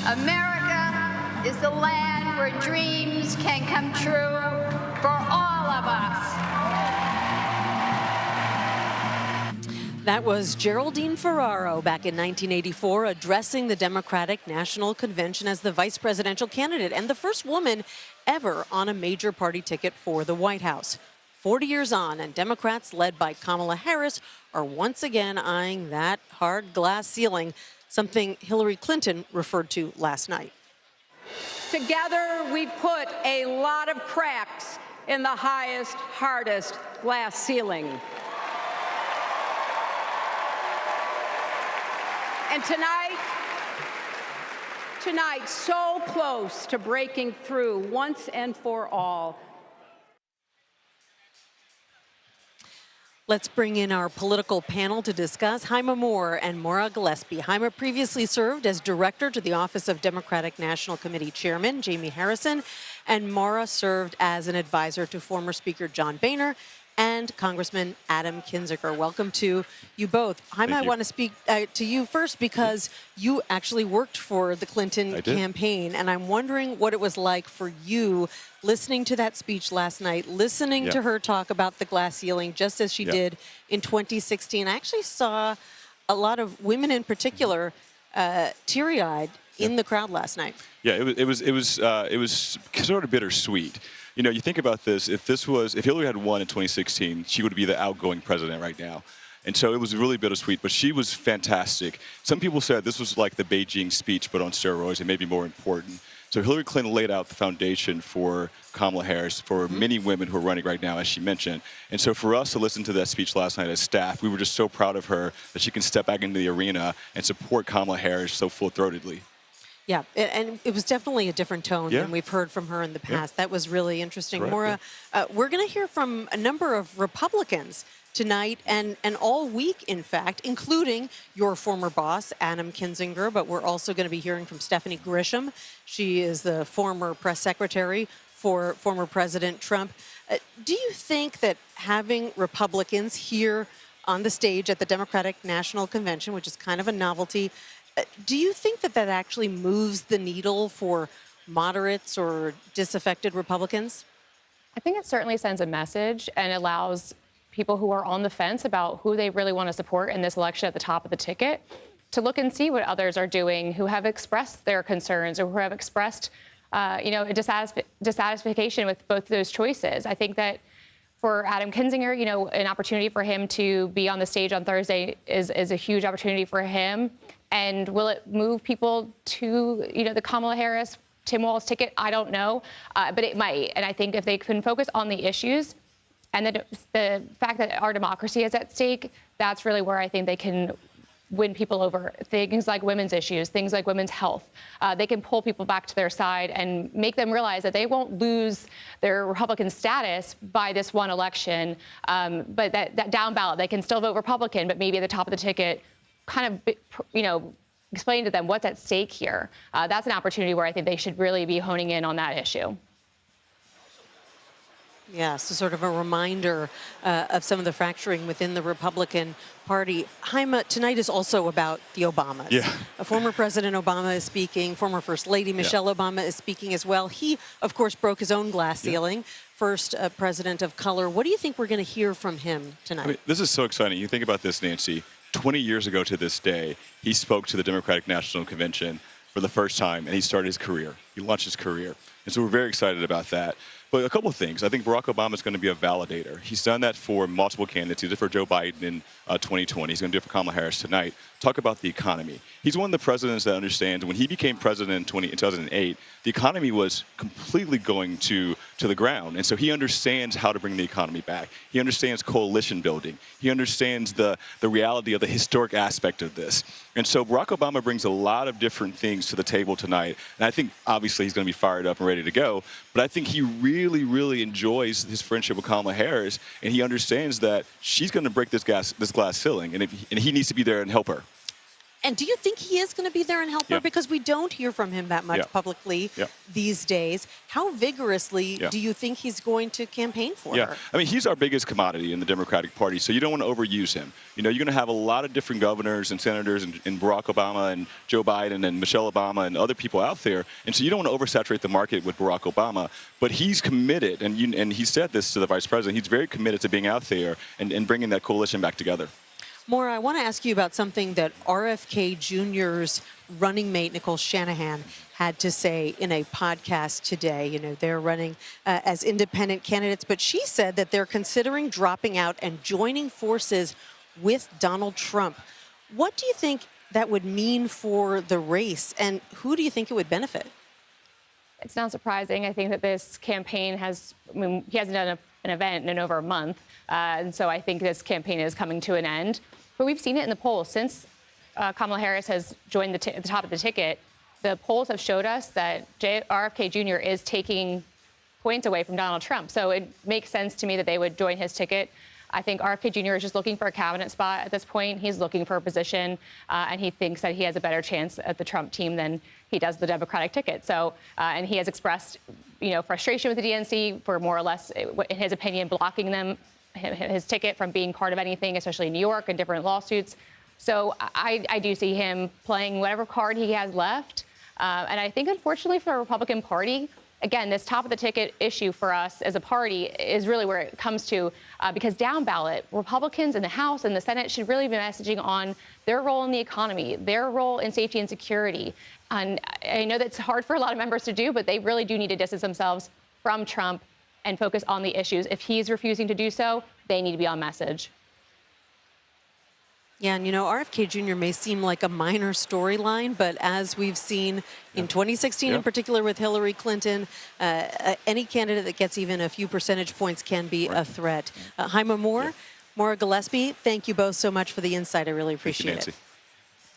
America is the land where dreams can come true for all of us. That was Geraldine Ferraro back in 1984 addressing the Democratic National Convention as the vice presidential candidate and the first woman ever on a major party ticket for the White House. 40 years on, and Democrats led by Kamala Harris are once again eyeing that hard glass ceiling, something Hillary Clinton referred to last night. Together, we've put a lot of cracks in the highest, hardest glass ceiling. And tonight, so close to breaking through once and for all. Let's bring in our political panel to discuss. Hyma Moore and Maura Gillespie. Hyma previously served as director to the Office of Democratic National Committee Chairman Jamie Harrison, and Maura served as an advisor to former Speaker John Boehner and Congressman Adam Kinzinger. Welcome to you both. Hyma, I want to speak to you first because you actually worked for the Clinton campaign, and I'm wondering what it was like for you listening to that speech last night, listening to her talk about the glass ceiling, just as she did in 2016. I actually saw a lot of women in particular teary-eyed in the crowd last night. Yeah, it was sort of bittersweet. You know, you think about this, if Hillary had won in 2016, she would be the outgoing president right now. And so it was really bittersweet, but she was fantastic. Some people said this was like the Beijing speech, but on steroids, and maybe more important. So Hillary Clinton laid out the foundation for Kamala Harris, for many women who are running right now, as she mentioned. And so for us to listen to that speech last night as staff, we were just so proud of her that she can step back into the arena and support Kamala Harris so full-throatedly. Yeah, and it was definitely a different tone than we've heard from her in the past. That was really interesting. Correct, Maura, we're going to hear from a number of Republicans tonight and all week, in fact, including your former boss, Adam Kinzinger, but we're also going to be hearing from Stephanie Grisham. She is the former press secretary for former President Trump. Do you think that having Republicans here on the stage at the Democratic National Convention, which is kind of a novelty, do you think that that actually moves the needle for moderates or disaffected Republicans? I think it certainly sends a message and allows people who are on the fence about who they really want to support in this election at the top of the ticket to look and see what others are doing who have expressed their concerns or who have expressed, a dissatisfaction with both those choices. I think that for Adam Kinzinger, an opportunity for him to be on the stage on Thursday is a huge opportunity for him. And will it move people to, the Kamala Harris, Tim Walz ticket? I don't know, but it might. And I think if they can focus on the issues and the fact that our democracy is at stake, that's really where I think they can win people over. Things like women's issues, things like women's health. They can pull people back to their side and make them realize that they won't lose their Republican status by this one election, but that down ballot, they can still vote Republican, but maybe at the top of the ticket, kind of, explain to them what's at stake here. That's an opportunity where I think they should really be honing in on that issue. Yeah, so sort of a reminder of some of the fracturing within the Republican Party. Hyma, tonight is also about the Obamas. Yeah. Former President Obama is speaking. Former First Lady Michelle Obama is speaking as well. He, of course, broke his own glass ceiling. First president of color. What do you think we're going to hear from him tonight? I mean, this is so exciting. You think about this, Nancy. 20 years ago to this day, he spoke to the Democratic National Convention for the first time, and he started his career. He launched his career. And so we're very excited about that. But a couple of things. I think Barack Obama is going to be a validator. He's done that for multiple candidates. He did it for Joe Biden in 2020. He's going to do it for Kamala Harris tonight. Talk about the economy. He's one of the presidents that understands when he became president in 2008, the economy was completely going to the ground. And so he understands how to bring the economy back. He understands coalition building. He understands the reality of the historic aspect of this. And so Barack Obama brings a lot of different things to the table tonight. And I think, obviously, he's going to be fired up and ready to go. But I think he really, really enjoys his friendship with Kamala Harris. And he understands that she's going to break this glass ceiling. And he needs to be there and help her. And do you think he is going to be there and help her? Yeah. Because we don't hear from him that much Yeah. publicly Yeah. these days. How vigorously Yeah. do you think he's going to campaign for Yeah, her? I mean, he's our biggest commodity in the Democratic Party, so you don't want to overuse him. You know, you're going to have a lot of different governors and senators and Barack Obama and Joe Biden and Michelle Obama and other people out there, and so you don't want to oversaturate the market with Barack Obama. But he's committed, and he said this to the vice president, he's very committed to being out there and bringing that coalition back together. Maura, I want to ask you about something that RFK Jr.'s running mate, Nicole Shanahan, had to say in a podcast today. You know, they're running as independent candidates, but she said that they're considering dropping out and joining forces with Donald Trump. What do you think that would mean for the race, and who do you think it would benefit? It's not surprising. I think that this campaign he hasn't done an event in over a month. And so I think this campaign is coming to an end. But we've seen it in the polls. Since Kamala Harris has joined the top of the ticket, the polls have showed us that RFK Jr. is taking points away from Donald Trump. So it makes sense to me that they would join his ticket. I think RFK Jr. is just looking for a cabinet spot at this point. He's looking for a position, and he thinks that he has a better chance at the Trump team than he does the Democratic ticket. So, and he has expressed, frustration with the DNC for more or less, in his opinion, blocking his ticket from being part of anything, especially in New York and different lawsuits. So I do see him playing whatever card he has left. And I think, unfortunately, for the Republican Party, again, this top of the ticket issue for us as a party is really where it comes to, because down ballot, Republicans in the House and the Senate should really be messaging on their role in the economy, their role in safety and security. And I know that's hard for a lot of members to do, but they really do need to distance themselves from Trump and focus on the issues. If he's refusing to do so, they need to be on message. Yeah, and RFK Jr. may seem like a minor storyline, but as we've seen in 2016 in particular with Hillary Clinton, any candidate that gets even a few percentage points can be a threat. Hyma Moore, Maura Gillespie, thank you both so much for the insight. I really appreciate it.